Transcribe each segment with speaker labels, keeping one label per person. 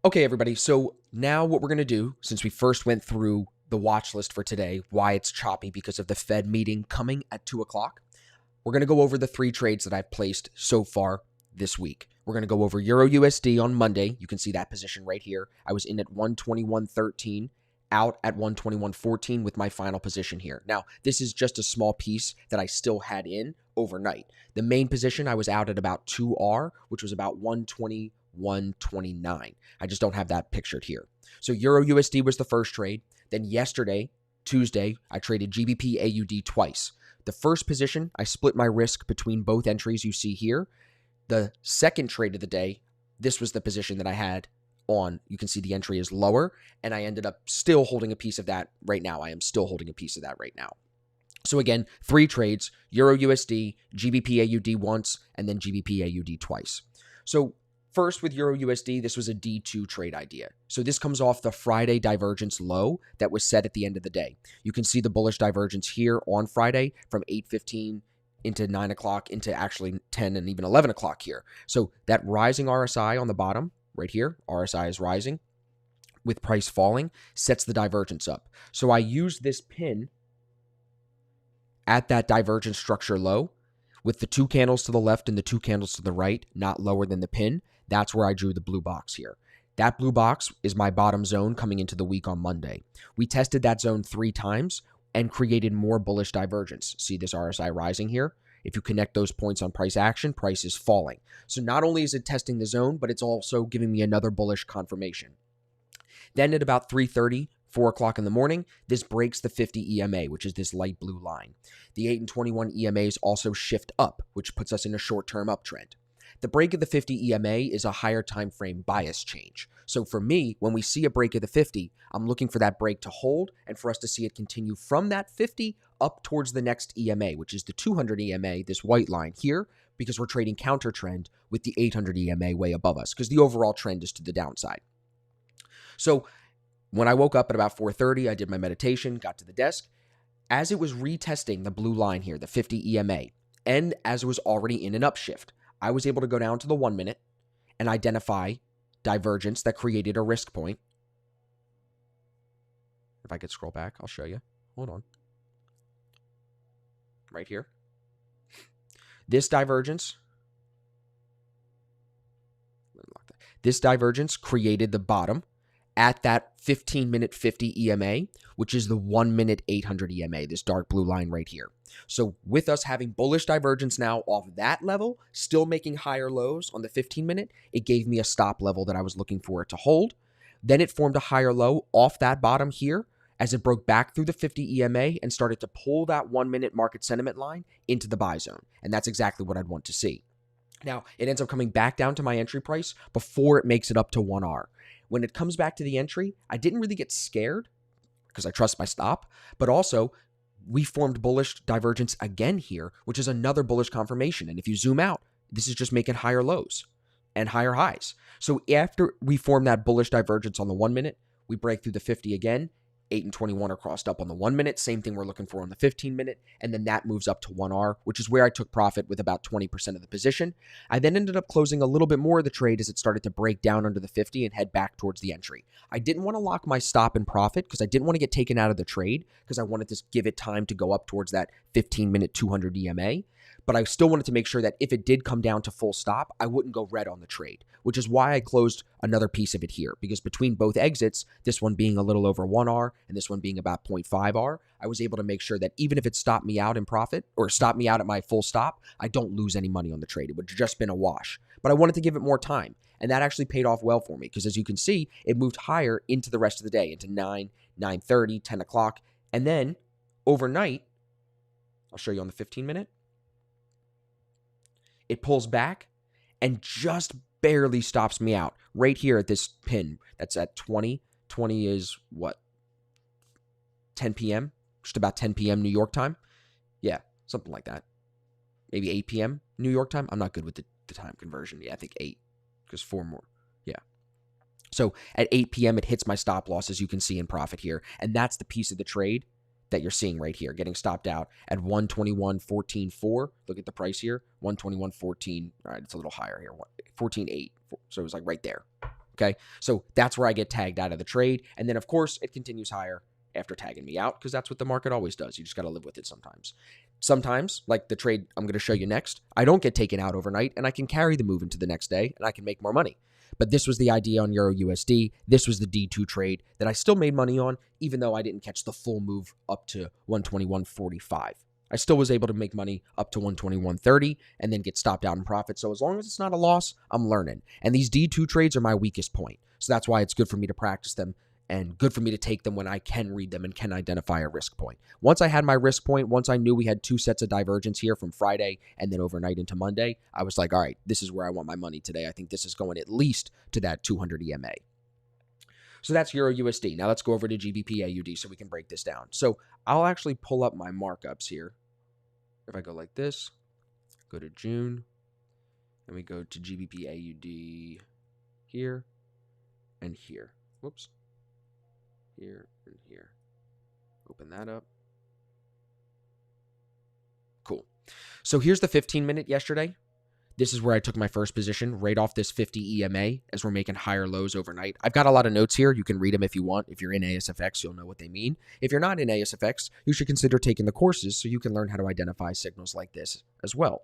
Speaker 1: Okay, everybody. So now what we're going to do, since we first went through the watch list for today, why it's choppy because of the Fed meeting coming at 2 o'clock, we're going to go over the 3 trades that I've placed so far this week. We're going to go over Euro USD on Monday. You can see that position right here. I was in at 121.13, out at 121.14 with my final position here. Now, this is just a small piece that I still had in overnight. The main position I was out at about 2R, which was about 121.29. I just don't have that pictured here. So Euro USD was the first trade. Then yesterday, Tuesday, I traded GBP AUD twice. The first position, I split my risk between both entries you see here. The second trade of the day, this was the position that I had on. You can see the entry is lower, and I ended up still holding a piece of that right now. I am still holding a piece of that right now. So again, 3 trades, Euro USD, GBP AUD once, and then GBP AUD twice. So first with Euro USD, this was a D2 trade idea. So this comes off the Friday divergence low that was set at the end of the day. You can see the bullish divergence here on Friday from 8:15 into 9 o'clock into actually 10 and even 11 o'clock here. So that rising RSI on the bottom right here, RSI is rising with price falling, sets the divergence up. So I used this pin at that divergence structure low with the 2 candles to the left and the 2 candles to the right, not lower than the pin. That's where I drew the blue box here. That blue box is my bottom zone coming into the week on Monday. We tested that zone 3 times and created more bullish divergence. See this RSI rising here? If you connect those points on price action, price is falling. So not only is it testing the zone, but it's also giving me another bullish confirmation. Then at about 3:30, 4 o'clock in the morning, this breaks the 50 EMA, which is this light blue line. The 8 and 21 EMAs also shift up, which puts us in a short-term uptrend. The break of the 50 EMA is a higher time frame bias change. So for me, when we see a break of the 50, I'm looking for that break to hold and for us to see it continue from that 50 up towards the next EMA, which is the 200 EMA, this white line here, because we're trading counter trend with the 800 EMA way above us because the overall trend is to the downside. So when I woke up at about 4:30, I did my meditation, got to the desk. As it was retesting the blue line here, the 50 EMA, and as it was already in an upshift, I was able to go down to the 1 minute and identify divergence that created a risk point. If I could scroll back, I'll show you. Hold on. Right here. This divergence created the bottom at that 15-minute 50 EMA, which is the 1 minute 800 EMA, this dark blue line right here. So with us having bullish divergence now off that level, still making higher lows on the 15-minute, it gave me a stop level that I was looking for it to hold. Then it formed a higher low off that bottom here as it broke back through the 50 EMA and started to pull that 1 minute market sentiment line into the buy zone. And that's exactly what I'd want to see. Now, it ends up coming back down to my entry price before it makes it up to 1R. When it comes back to the entry, I didn't really get scared because I trust my stop, but also we formed bullish divergence again here, which is another bullish confirmation. And if you zoom out, this is just making higher lows and higher highs. So after we form that bullish divergence on the 1 minute, we break through the 50 again. 8 and 21 are crossed up on the 1 minute. Same thing we're looking for on the 15 minute. And then that moves up to 1R, which is where I took profit with about 20% of the position. I then ended up closing a little bit more of the trade as it started to break down under the 50 and head back towards the entry. I didn't want to lock my stop and profit because I didn't want to get taken out of the trade because I wanted to give it time to go up towards that 15-minute 200 EMA. But I still wanted to make sure that if it did come down to full stop, I wouldn't go red on the trade, which is why I closed another piece of it here. Because between both exits, this one being a little over 1R and this one being about 0.5R, I was able to make sure that even if it stopped me out in profit or stopped me out at my full stop, I don't lose any money on the trade. It would have just been a wash. But I wanted to give it more time. And that actually paid off well for me because as you can see, it moved higher into the rest of the day, into 9, 9:30, 10 o'clock. And then overnight, I'll show you on the 15-minute. It pulls back and just barely stops me out right here at this pin. That's at 20. 20 is what? 10 p.m.? Just about 10 p.m. New York time? Yeah, something like that. Maybe 8 p.m. New York time? I'm not good with the time conversion. Yeah, I think 8 because 4 more. Yeah. So at 8 p.m., it hits my stop loss, as you can see in profit here. And that's the piece of the trade that you're seeing right here, getting stopped out at 121.14.4. Look at the price here, 121.14. All right, it's a little higher here, 14.8. So it was like right there. Okay, so that's where I get tagged out of the trade. And then, of course, it continues higher after tagging me out because that's what the market always does. You just got to live with it sometimes. Sometimes, like the trade I'm going to show you next, I don't get taken out overnight and I can carry the move into the next day and I can make more money. But this was the idea on Euro USD. This was the D2 trade that I still made money on, even though I didn't catch the full move up to 121.45. I still was able to make money up to 121.30 and then get stopped out in profit. So as long as it's not a loss, I'm learning. And these D2 trades are my weakest point. So that's why it's good for me to practice them and good for me to take them when I can read them and can identify a risk point. Once I had my risk point, once I knew we had two sets of divergence here from Friday and then overnight into Monday, I was like, all right, this is where I want my money today. I think this is going at least to that 200 EMA. So that's Euro USD. Now let's go over to GBP AUD so we can break this down. So I'll actually pull up my markups here. If I go like this, go to June, and we go to GBP AUD here and here. Whoops. Here and here. Open that up. Cool. So here's the 15-minute yesterday. This is where I took my first position right off this 50 EMA as we're making higher lows overnight. I've got a lot of notes here. You can read them if you want. If you're in Asfx, you'll know what they mean. If you're not in Asfx, you should consider taking the courses so you can learn how to identify signals like this as well.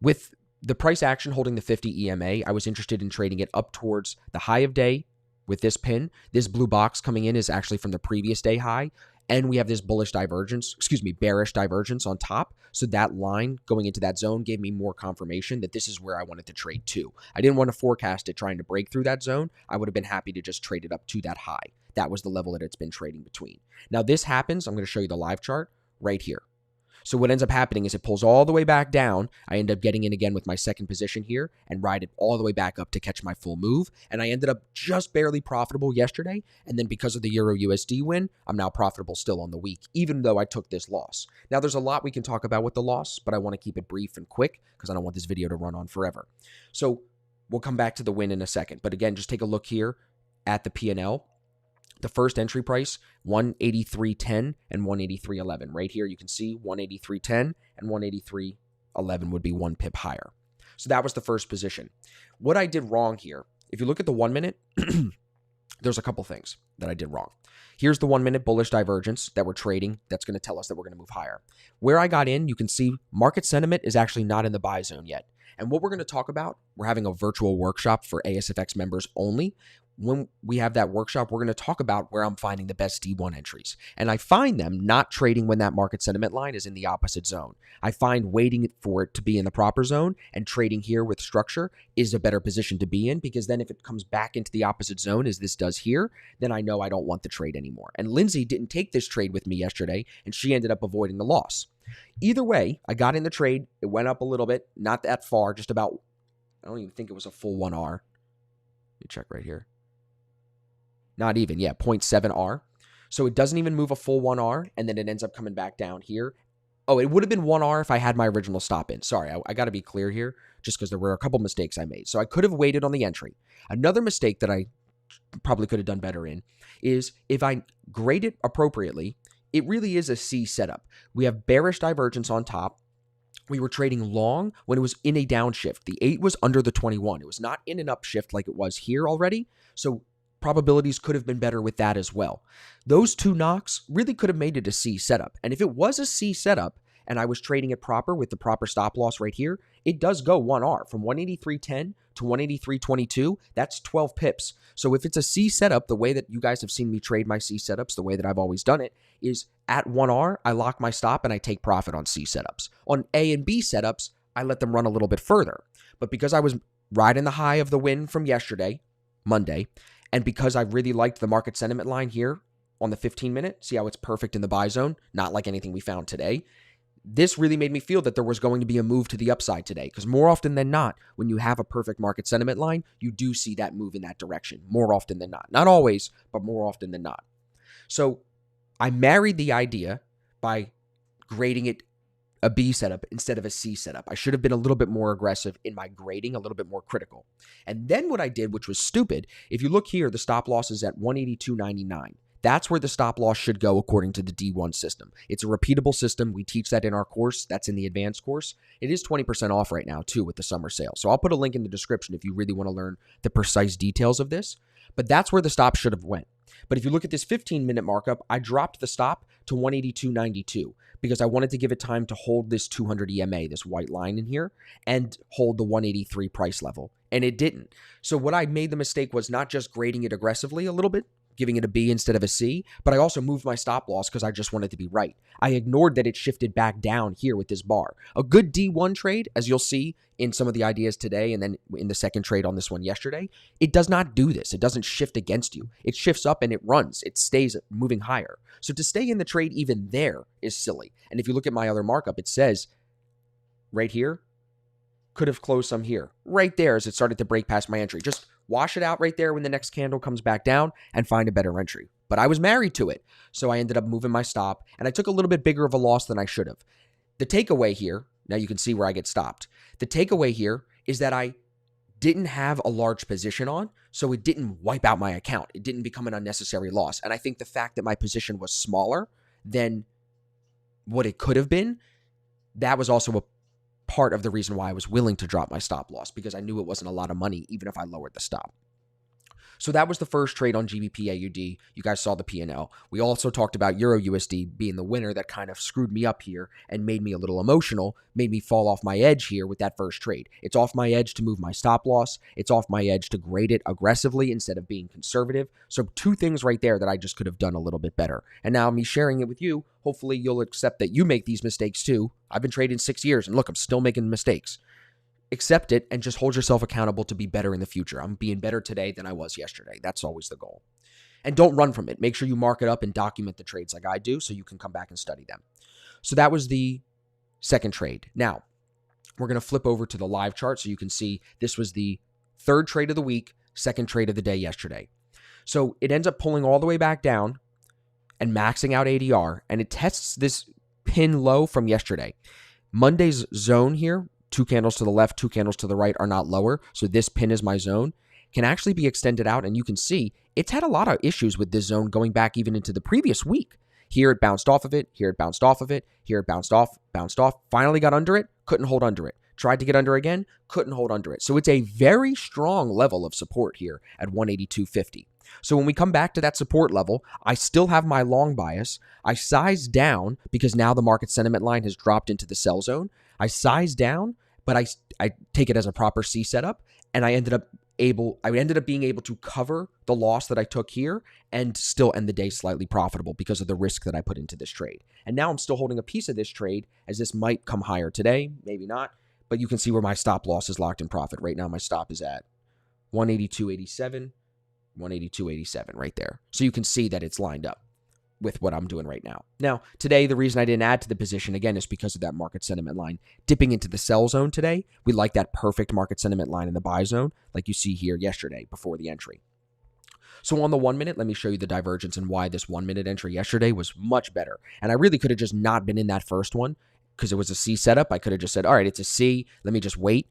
Speaker 1: With the price action holding the 50 EMA, I was interested in trading it up towards the high of day with this pin. This blue box coming in is actually from the previous day high. And we have this bearish divergence on top. So that line going into that zone gave me more confirmation that this is where I wanted to trade to. I didn't want to forecast it trying to break through that zone. I would have been happy to just trade it up to that high. That was the level that it's been trading between. Now this happens, I'm going to show you the live chart right here. So what ends up happening is it pulls all the way back down. I end up getting in again with my second position here and ride it all the way back up to catch my full move. And I ended up just barely profitable yesterday. And then because of the Euro USD win, I'm now profitable still on the week, even though I took this loss. Now there's a lot we can talk about with the loss, but I want to keep it brief and quick because I don't want this video to run on forever. So we'll come back to the win in a second. But again, just take a look here at the P&L. The first entry price, 183.10 and 183.11. Right here, you can see 183.10 and 183.11 would be 1 pip higher. So that was the first position. What I did wrong here, if you look at the 1 minute, there's a couple things that I did wrong. Here's the 1 minute bullish divergence that we're trading. That's going to tell us that we're going to move higher. Where I got in, you can see market sentiment is actually not in the buy zone yet. And what we're going to talk about, we're having a virtual workshop for ASFX members only. When we have that workshop, we're going to talk about where I'm finding the best D1 entries. And I find them not trading when that market sentiment line is in the opposite zone. I find waiting for it to be in the proper zone and trading here with structure is a better position to be in, because then if it comes back into the opposite zone as this does here, then I know I don't want the trade anymore. And Lindsay didn't take this trade with me yesterday, and she ended up avoiding the loss. Either way, I got in the trade. It went up a little bit, not that far, just about, I don't even think it was a full 1R. Let me check right here. Not even, yeah, 0.7 R. So it doesn't even move a full 1 R, and then it ends up coming back down here. Oh, it would have been 1 R if I had my original stop in. Sorry, I got to be clear here, just because there were a couple mistakes I made. So I could have waited on the entry. Another mistake that I probably could have done better in is if I grade it appropriately, it really is a C setup. We have bearish divergence on top. We were trading long when it was in a downshift. The 8 was under the 21. It was not in an upshift like it was here already. So probabilities could have been better with that as well. Those two knocks really could have made it a C setup. And if it was a C setup and I was trading it proper with the proper stop loss right here, it does go 1R from 183.10 to 183.22. That's 12 pips. So if it's a C setup, the way that you guys have seen me trade my C setups, the way that I've always done it is at 1R, I lock my stop and I take profit on C setups. On A and B setups, I let them run a little bit further. But because I was riding the high of the win from yesterday, Monday, and because I really liked the market sentiment line here on the 15-minute, see how it's perfect in the buy zone, not like anything we found today, this really made me feel that there was going to be a move to the upside today, because more often than not, when you have a perfect market sentiment line, you do see that move in that direction, more often than not. Not always, but more often than not. So I married the idea by grading it a B setup instead of a C setup. I should have been a little bit more aggressive in my grading, a little bit more critical. And then what I did, which was stupid, if you look here, the stop loss is at 182.99. That's where the stop loss should go according to the D1 system. It's a repeatable system. We teach that in our course. That's in the advanced course. It is 20% off right now too with the summer sale. So I'll put a link in the description if you really want to learn the precise details of this. But that's where the stop should have went. But if you look at this 15-minute markup, I dropped the stop to 182.92 because I wanted to give it time to hold this 200 EMA, this white line in here, and hold the 183 price level. And it didn't. So what I made the mistake was not just grading it aggressively a little bit, giving it a B instead of a C, but I also moved my stop loss because I just wanted to be right. I ignored that it shifted back down here with this bar. A good D1 trade, as you'll see in some of the ideas today and then in the second trade on this one yesterday, it does not do this. It doesn't shift against you. It shifts up and it runs. It stays moving higher. So to stay in the trade even there is silly. And if you look at my other markup, it says right here, could have closed some here. Right there as it started to break past my entry. Just wash it out right there when the next candle comes back down and find a better entry. But I was married to it. So I ended up moving my stop and I took a little bit bigger of a loss than I should have. The takeaway here, now you can see where I get stopped. The takeaway here is that I didn't have a large position on, so it didn't wipe out my account. It didn't become an unnecessary loss. And I think the fact that my position was smaller than what it could have been, that was also a part of the reason why I was willing to drop my stop loss, because I knew it wasn't a lot of money, even if I lowered the stop. So that was the first trade on GBP AUD. You guys saw the P&L. We also talked about Euro USD being the winner that kind of screwed me up here and made me a little emotional, made me fall off my edge here with that first trade. It's off my edge to move my stop loss. It's off my edge to grade it aggressively instead of being conservative. So two things right there that I just could have done a little bit better. And now me sharing it with you, hopefully you'll accept that you make these mistakes too. I've been trading 6 years and look, I'm still making mistakes. Accept it and just hold yourself accountable to be better in the future. I'm being better today than I was yesterday. That's always the goal. And don't run from it. Make sure you mark it up and document the trades like I do so you can come back and study them. So that was the second trade. Now, we're going to flip over to the live chart so you can see this was the third trade of the week, second trade of the day yesterday. So it ends up pulling all the way back down and maxing out ADR, and it tests this pin low from yesterday. Monday's zone here, 2 candles to the left, 2 candles to the right are not lower. So this pin is my zone, can actually be extended out. And you can see it's had a lot of issues with this zone going back even into the previous week. Here it bounced off of it. Here it bounced off of it. Here it bounced off, finally got under it, couldn't hold under it. Tried to get under again, couldn't hold under it. So it's a very strong level of support here at 182.50. So when we come back to that support level, I still have my long bias. I size down because now the market sentiment line has dropped into the sell zone. I size down, but I take it as a proper C setup, and I ended up being able to cover the loss that I took here and still end the day slightly profitable because of the risk that I put into this trade. And now I'm still holding a piece of this trade as this might come higher today, maybe not, but you can see where my stop loss is locked in profit. Right now my stop is at 182.87, 182.87 right there. So you can see that it's lined up with what I'm doing right now. Now, today, the reason I didn't add to the position, again, is because of that market sentiment line dipping into the sell zone today. We like that perfect market sentiment line in the buy zone, like you see here yesterday before the entry. So on the 1 minute, let me show you the divergence and why this 1 minute entry yesterday was much better. And I really could have just not been in that first one because it was a C setup. I could have just said, all right, it's a C. Let me just wait.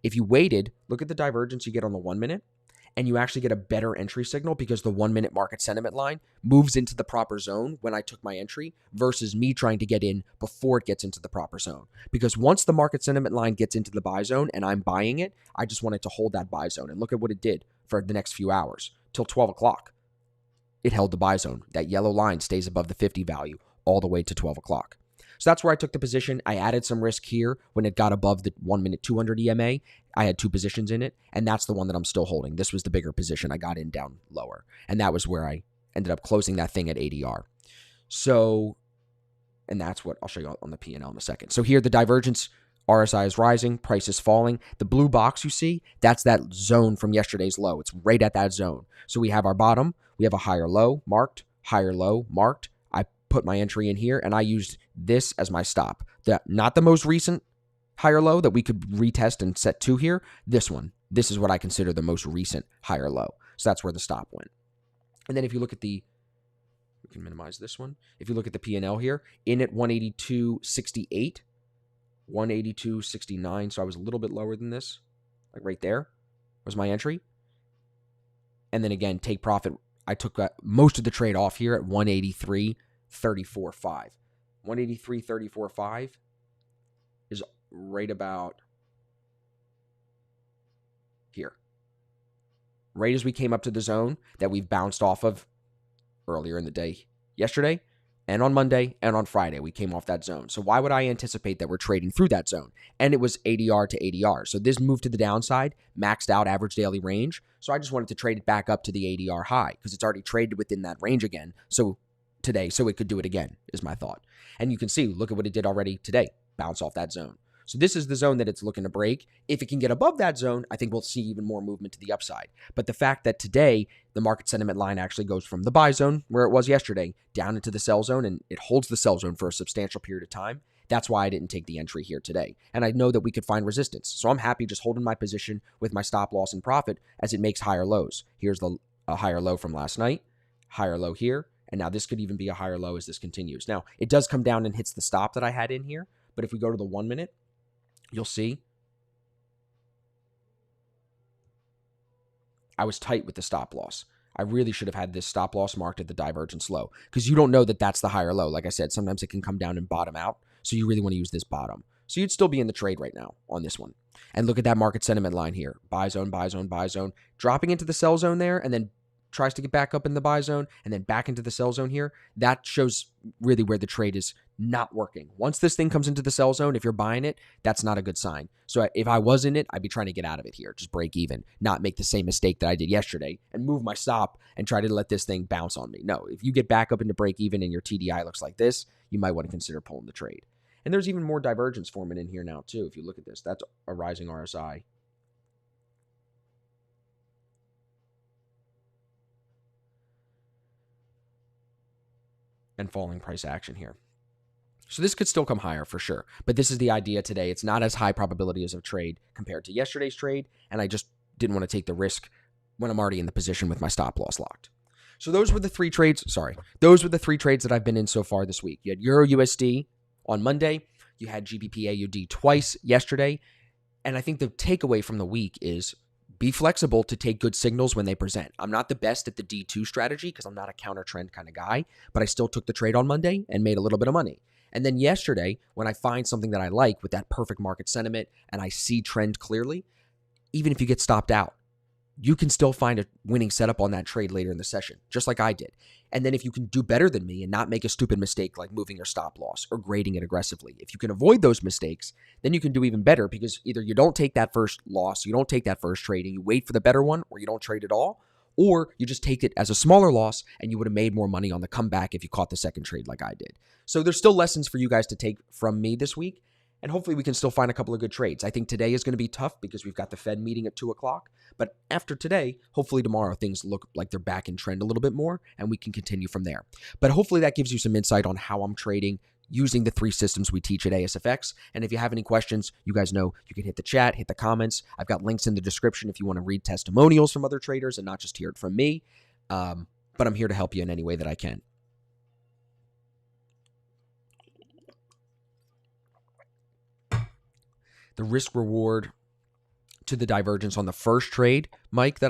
Speaker 1: If you waited, look at the divergence you get on the 1 minute. And you actually get a better entry signal because the 1 minute market sentiment line moves into the proper zone when I took my entry versus me trying to get in before it gets into the proper zone. Because once the market sentiment line gets into the buy zone and I'm buying it, I just wanted to hold that buy zone. And look at what it did for the next few hours till 12 o'clock. It held the buy zone. That yellow line stays above the 50 value all the way to 12 o'clock. So that's where I took the position. I added some risk here when it got above the 1 minute 200 EMA. I had 2 positions in it, and that's the one that I'm still holding. This was the bigger position. I got in down lower, and that was where I ended up closing that thing at ADR. So, and that's what I'll show you on the P&L in a second. So here the divergence, RSI is rising, price is falling. The blue box you see, that's that zone from yesterday's low. It's right at that zone. So we have our bottom, we have a higher low marked, higher low marked. I put my entry in here, and I used this as my stop. Not the most recent higher low that we could retest and set to here. This one. This is what I consider the most recent higher low. So that's where the stop went. And then if you look at we can minimize this one. If you look at the P&L here, in at 182.68, 182.69. So I was a little bit lower than this. Like right there was my entry. And then again, take profit I took most of the trade off here at 183.34.5. 183.34.5 is right about here. Right as we came up to the zone that we've bounced off of earlier in the day yesterday, and on Monday and on Friday, we came off that zone. So why would I anticipate that we're trading through that zone? And it was ADR to ADR. So this move to the downside, maxed out average daily range. So I just wanted to trade it back up to the ADR high because it's already traded within that range again. So today, so it could do it again is my thought. And you can see, look at what it did already today, bounce off that zone. So this is the zone that it's looking to break. If it can get above that zone, I think we'll see even more movement to the upside. But the fact that today the market sentiment line actually goes from the buy zone, where it was yesterday, down into the sell zone, and it holds the sell zone for a substantial period of time, that's why I didn't take the entry here today. And I know that we could find resistance. So I'm happy just holding my position with my stop loss and profit as it makes higher lows. Here's a higher low from last night, higher low here, and now this could even be a higher low as this continues. Now, it does come down and hits the stop that I had in here, but if we go to the 1 minute, you'll see I was tight with the stop loss. I really should have had this stop loss marked at the divergence low because you don't know that that's the higher low. Like I said, sometimes it can come down and bottom out. So you really want to use this bottom. So you'd still be in the trade right now on this one. And look at that market sentiment line here. Buy zone, buy zone, buy zone. Dropping into the sell zone there and then tries to get back up in the buy zone and then back into the sell zone here. That shows really where the trade is not working. Once this thing comes into the sell zone, if you're buying it, that's not a good sign. So if I was in it, I'd be trying to get out of it here, just break even, not make the same mistake that I did yesterday and move my stop and try to let this thing bounce on me. No, if you get back up into break even and your TDI looks like this, you might want to consider pulling the trade. And there's even more divergence forming in here now too. If you look at this, that's a rising RSI. And falling price action here. So this could still come higher for sure. But this is the idea today. It's not as high probability as a trade compared to yesterday's trade. And I just didn't want to take the risk when I'm already in the position with my stop loss locked. So those were the three trades. Those were the three trades that I've been in so far this week. You had Euro USD on Monday. You had GBP AUD twice yesterday. And I think the takeaway from the week is be flexible to take good signals when they present. I'm not the best at the D2 strategy because I'm not a counter trend kind of guy, but I still took the trade on Monday and made a little bit of money. And then yesterday, when I find something that I like with that perfect market sentiment and I see trend clearly, even if you get stopped out, you can still find a winning setup on that trade later in the session, just like I did. And then if you can do better than me and not make a stupid mistake like moving your stop loss or grading it aggressively, if you can avoid those mistakes, then you can do even better because either you don't take that first loss, you don't take that first trade and you wait for the better one, or you don't trade at all, or you just take it as a smaller loss and you would have made more money on the comeback if you caught the second trade like I did. So there's still lessons for you guys to take from me this week. And hopefully we can still find a couple of good trades. I think today is going to be tough because we've got the Fed meeting at 2 o'clock. But after today, hopefully tomorrow things look like they're back in trend a little bit more and we can continue from there. But hopefully that gives you some insight on how I'm trading using the three systems we teach at Asfx. And if you have any questions, you guys know you can hit the chat, hit the comments. I've got links in the description if you want to read testimonials from other traders and not just hear it from me. But I'm here to help you in any way that I can. The risk reward to the divergence on the first trade, Mike, that